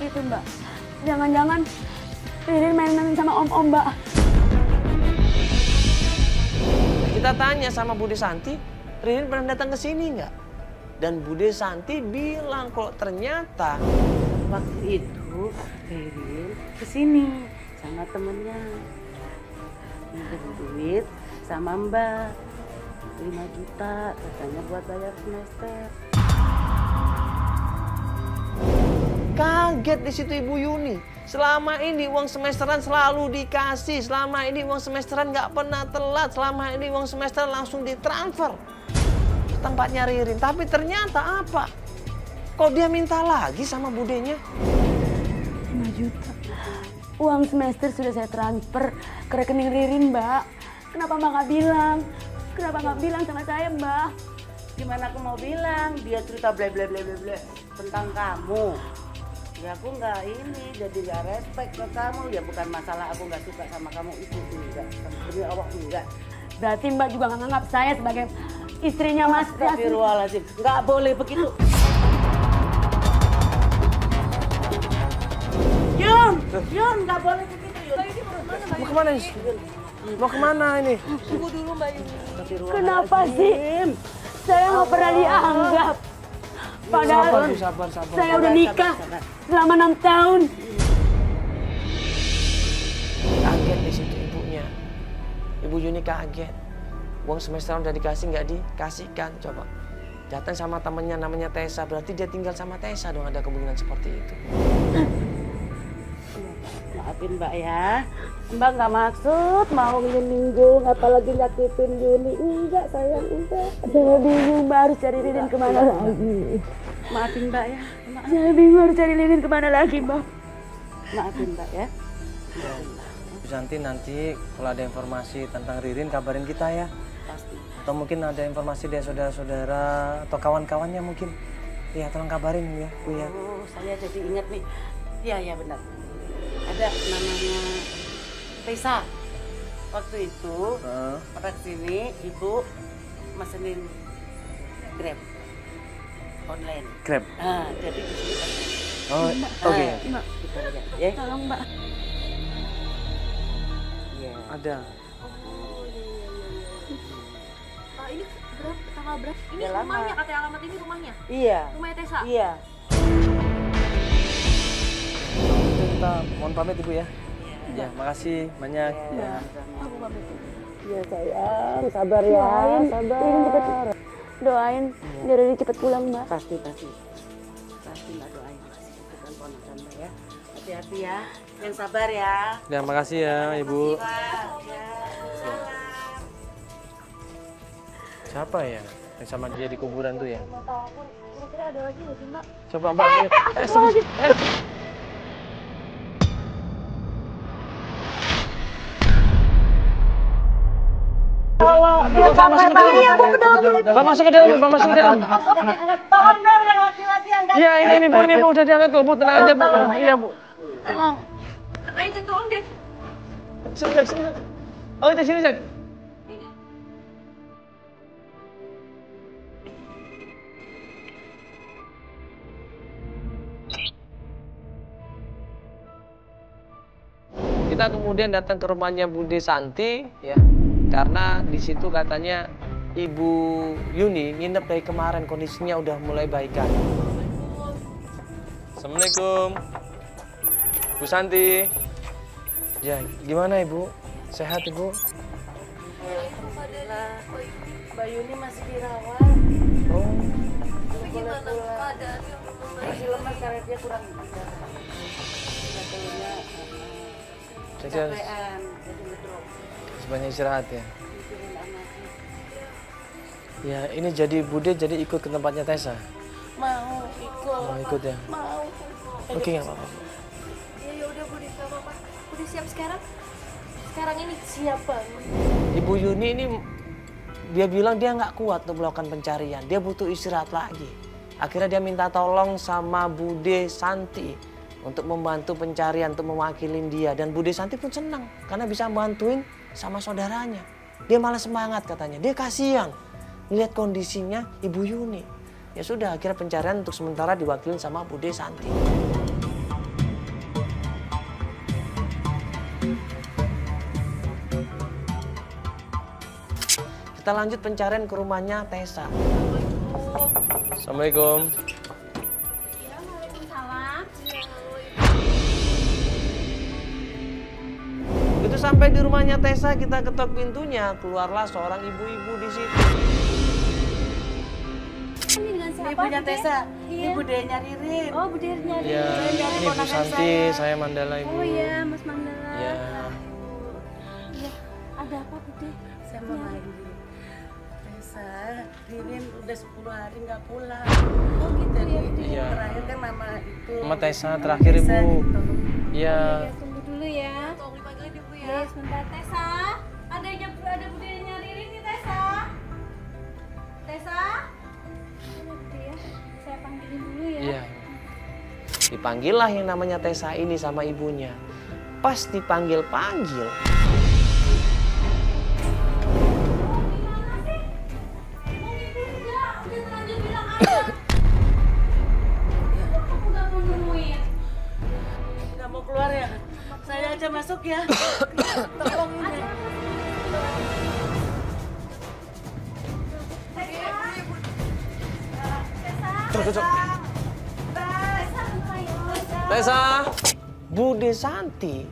itu, Mbak. Jangan-jangan Ririn main-main sama om-om, Mbak. Kita tanya sama Bude Santi, Ririn pernah datang ke sini nggak? Dan Bude Santi bilang kalau ternyata waktu itu Ririn kesini sama temennya. Minjem duit sama Mbak. 5 juta katanya buat bayar semester. kaget di situ Ibu Yuni. Selama ini uang semesteran selalu dikasih, selama ini uang semesteran nggak pernah telat, selama ini uang semesteran langsung ditransfer ke tempatnya Ririn. Tapi ternyata apa? Kok dia minta lagi sama budenya? 5 juta. Uang semester sudah saya transfer ke rekening Ririn, Mbak. Kenapa Mbak nggak bilang? Kenapa nggak bilang sama saya, Mbak? Gimana aku mau bilang? Dia cerita ble tentang kamu. Ya aku nggak ini, jadi nggak respect ke kamu. Ya bukan masalah aku nggak suka sama kamu itu enggak. Demi Allah enggak. Berarti Mbak juga nggak nganggap saya sebagai istrinya Mas. Astagfirullahaladzim, nggak boleh begitu. Yun, nggak boleh begitu Yun. Mau kemana ini? Mau kemana ini? Tunggu dulu Mbak Yuni. Kenapa sih? Saya nggak pernah dianggap. Padahal Sabar. saya udah nikah selama 6 tahun. Kaget di situ ibunya. Ibu Yuni kaget. Uang semester udah dikasih nggak dikasihkan, coba. Datang sama temennya namanya Tessa, berarti dia tinggal sama Tessa dong, ada kemungkinan seperti itu. Maafin Mbak ya. Mbak nggak maksud mau nyinggung apalagi nyakitin Yuni. Enggak sayang, enggak. Saya bingung Mbak harus cari Ririn kemana lagi. Maafin Mbak ya. Saya bingung harus cari Ririn kemana lagi, Mbak. Maafin Mbak ya. Bu Santi, nanti kalau ada informasi tentang Ririn kabarin kita ya. Pasti. Atau mungkin ada informasi dari saudara-saudara atau kawan-kawannya mungkin. Iya, tolong kabarin ya, Bu ya. Oh, saya jadi ingat nih. Iya benar. Ada namanya Tessa. Waktu itu pada sini ibu mesenin Grab online. Grab. Jadi di sini ada. Oh, oke. Mbak, Kita lihat ya. tolong Mbak. Iya. Ada. Ini berapa, tanggal berapa? Ini Udah lama. rumahnya, katanya alamat ini rumahnya. Iya. Rumahnya Tessa. Iya. Itu kita mohon pamit Ibu ya. Ya, makasih banyak. Iya. Aku pamit. Iya sayang, sabar ya. Doain, Sabar. Ririn cepet doain biar Ririn cepet pulang, Mbak. Pasti. Pasti Mbak doain. Itu kan ponakan Mbak ya. Hati-hati ya. Yang sabar ya. Ya, makasih ya Ibu. Siapa ya yang sama dia di kuburan tuh ya? Kira-kira ada lagi nggak sih, Mbak? Coba Mbak lihat. Bang masuk ke dalam, Bang masuk ke dalam. Iya, ini Bu udah diangkat kok, Bu, tenang aja Bu. Iya Bu. Ayo tolong deh. Sini. Oh, kita sini, Cak. Kita kemudian datang ke rumahnya Bude Santi, ya, karena di situ katanya Ibu Yuni nginep dari kemarin, kondisinya udah mulai baikan. Assalamualaikum, Bu Santi. Ya, gimana Ibu? Sehat Ibu? Alhamdulillah. Mbak Yuni masih dirawat. Oh, Tapi gimana keadaannya? Masih lemas karena dia kurang istirahat. jadi harus Capean, jadi ngedrop. banyak istirahat ya. Mikirin anaknya. Ya, ini jadi Bude jadi ikut ke tempatnya Tessa. Mau ikut. Mau ikut ya? Mau. Oke, nggak apa-apa. Ya udah Bude, nggak apa-apa. Udah siap sekarang? Sekarang ini siap banget. Ibu Yuni ini dia bilang dia nggak kuat untuk melakukan pencarian, dia butuh istirahat lagi. Akhirnya dia minta tolong sama Bude Santi untuk membantu pencarian, untuk mewakilin dia. Dan Bude Santi pun senang karena bisa bantuin sama saudaranya. Dia malah semangat katanya, dia kasihan lihat kondisinya Ibu Yuni. Ya sudah, akhirnya pencarian untuk sementara diwakilin sama Bude Santi. Kita lanjut pencarian ke rumahnya Tessa. Assalamualaikum. Ya, waalaikumsalam. Begitu sampai di rumahnya Tessa, kita ketok pintunya. Keluarlah seorang ibu-ibu di situ. Ini dengan siapa? Ini punya Bude? Tessa, Iya. ini budenya Ririn. Oh, Bude nyari. Ya, Dari ini Bu ponakan Santi, saya Mandala Ibu. Oh iya, Mas Mandala. Ya. Iya. Ada apa, Bude? Saya mau main dulu. Tessa, Ririn udah 10 hari nggak pulang. Oh gitu ya, Bude. Iya. Terakhir kan mama itu. Mama Tessa terakhir Tessa Ibu. ditolong. Iya. Ya, tunggu dulu ya. Tunggu dipanggilin Ibu ya. Iya, sebentar. Tessa, ada Bude nyariin nih, Tessa. Tessa? Ini Bude ya. Saya panggilin dulu ya. Iya. Dipanggillah yang namanya Tessa ini sama ibunya. Pas dipanggil-panggil, Nggak mau keluar ya? Saya aja masuk ya. Tolong ini. cok. Tessa, Bude Santi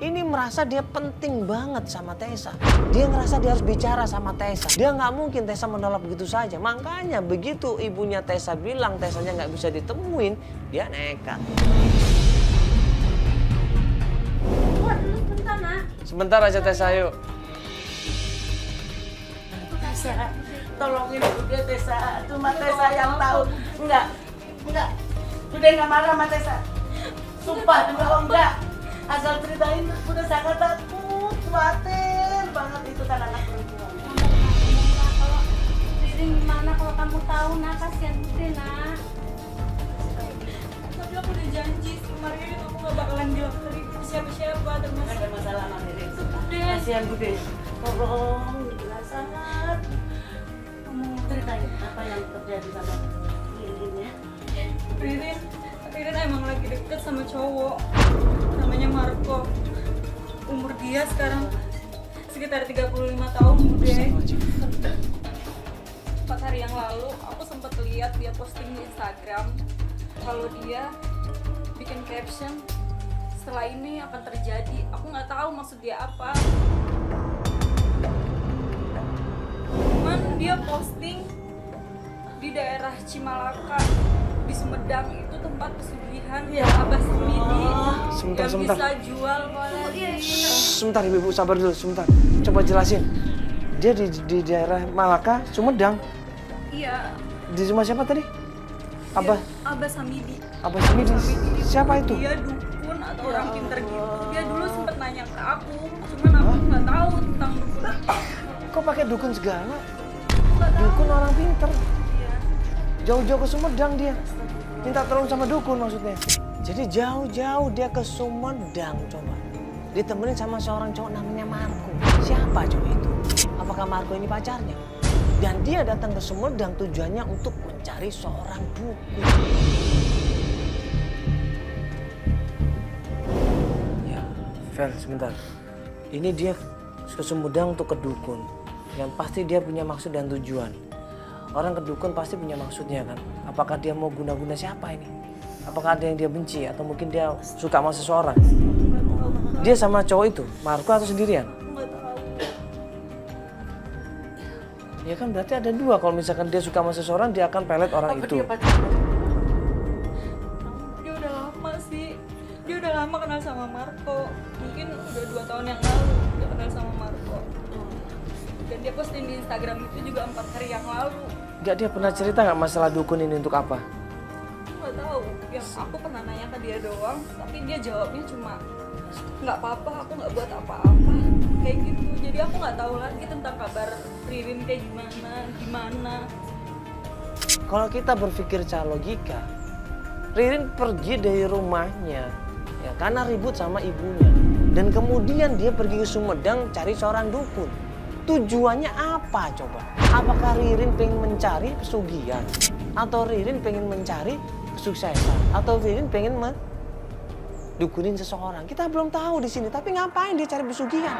ini merasa dia penting banget sama Tessa. Dia ngerasa dia harus bicara sama Tessa. Dia nggak mungkin Tessa menolak begitu saja. Makanya begitu ibunya Tessa bilang Tessanya nggak bisa ditemuin, dia nekat. Keluar dulu sebentar, Nak. Sebentar aja Tessa, yuk. Tessa, tolongin udah Tessa. Cuma Tessa yang tahu. Enggak. Udah nggak marah sama Tessa. Sumpah juga enggak. Asal ceritain udah sangat takut, khawatir banget itu kan anak perempuan. Kalau Ririn gimana kalau kamu tahu, Nak? Kasihan Bude, Nak. Tapi aku udah janji sama Ririn aku gak bakalan bilang ke siapa-siapa Nggak termasuk ada masalah sama Ririn. Bude. Kasihan Bude. Tolong, jelas sangat. Kamu ceritain apa yang terjadi sama Ririn ya. Ririn emang lagi deket sama cowok namanya Marco. Umur dia sekarang sekitar 35 tahun, Bude. 4 hari yang lalu aku sempat lihat dia posting di Instagram kalau dia bikin caption, setelah ini akan terjadi. Aku nggak tahu maksud dia apa. Cuman dia posting di daerah Cimalaka di Sumedang, itu tempat pesugihan ya Abah Samidi yang Sebentar. bisa jual. Sebentar ibu, sabar dulu, sebentar. Coba jelasin. Dia di daerah Malaka, Sumedang. Iya, Di rumah siapa tadi? Abah Samidi. Abah Samidi. Siapa itu? Dia dukun atau orang pinter gitu. Dia dulu sempet nanya ke aku, cuman aku nggak tahu tentang dukun. Kok pakai dukun segala? Dukun orang pinter. Iya. Jauh-jauh ke Sumedang dia. Minta tolong sama dukun maksudnya. Jadi jauh-jauh dia ke Sumedang coba. Ditemenin sama seorang cowok namanya Marco. Siapa cowok itu? Apakah Marco ini pacarnya? Dan dia datang ke Sumedang tujuannya untuk mencari seorang dukun. Ya, Vel, sebentar. Ini dia ke Sumedang untuk ke dukun. Yang pasti dia punya maksud dan tujuan. Orang ke dukun pasti punya maksudnya kan. Apakah dia mau guna-guna siapa ini? Apakah ada yang dia benci atau mungkin dia suka sama seseorang? Dia sama cowok itu, Marco atau sendirian? Nggak tahu. Ya kan berarti ada dua. Kalau misalkan dia suka sama seseorang, dia akan pelet orang Apa itu. dia pacaran? Dia udah lama sih. Dia udah lama kenal sama Marco. Mungkin udah 2 tahun yang lalu dia kenal sama Marco. Dan dia posting di Instagram itu juga 4 hari yang lalu. Gak, dia pernah cerita nggak masalah dukun ini untuk apa? Aku nggak tahu. Yang aku pernah nanya ke dia doang, tapi dia jawabnya cuma nggak apa-apa, aku nggak buat apa-apa, kayak gitu. Jadi aku nggak tahu lagi tentang kabar Ririn kayak gimana. Kalau kita berpikir secara logika, Ririn pergi dari rumahnya ya karena ribut sama ibunya. Dan kemudian dia pergi ke Sumedang cari seorang dukun. Tujuannya apa coba? Apakah Ririn pengen mencari pesugihan? Atau Ririn pengen mencari kesuksesan? Atau Ririn pengen dukunin seseorang? Kita belum tahu di sini, tapi ngapain dia cari pesugihan?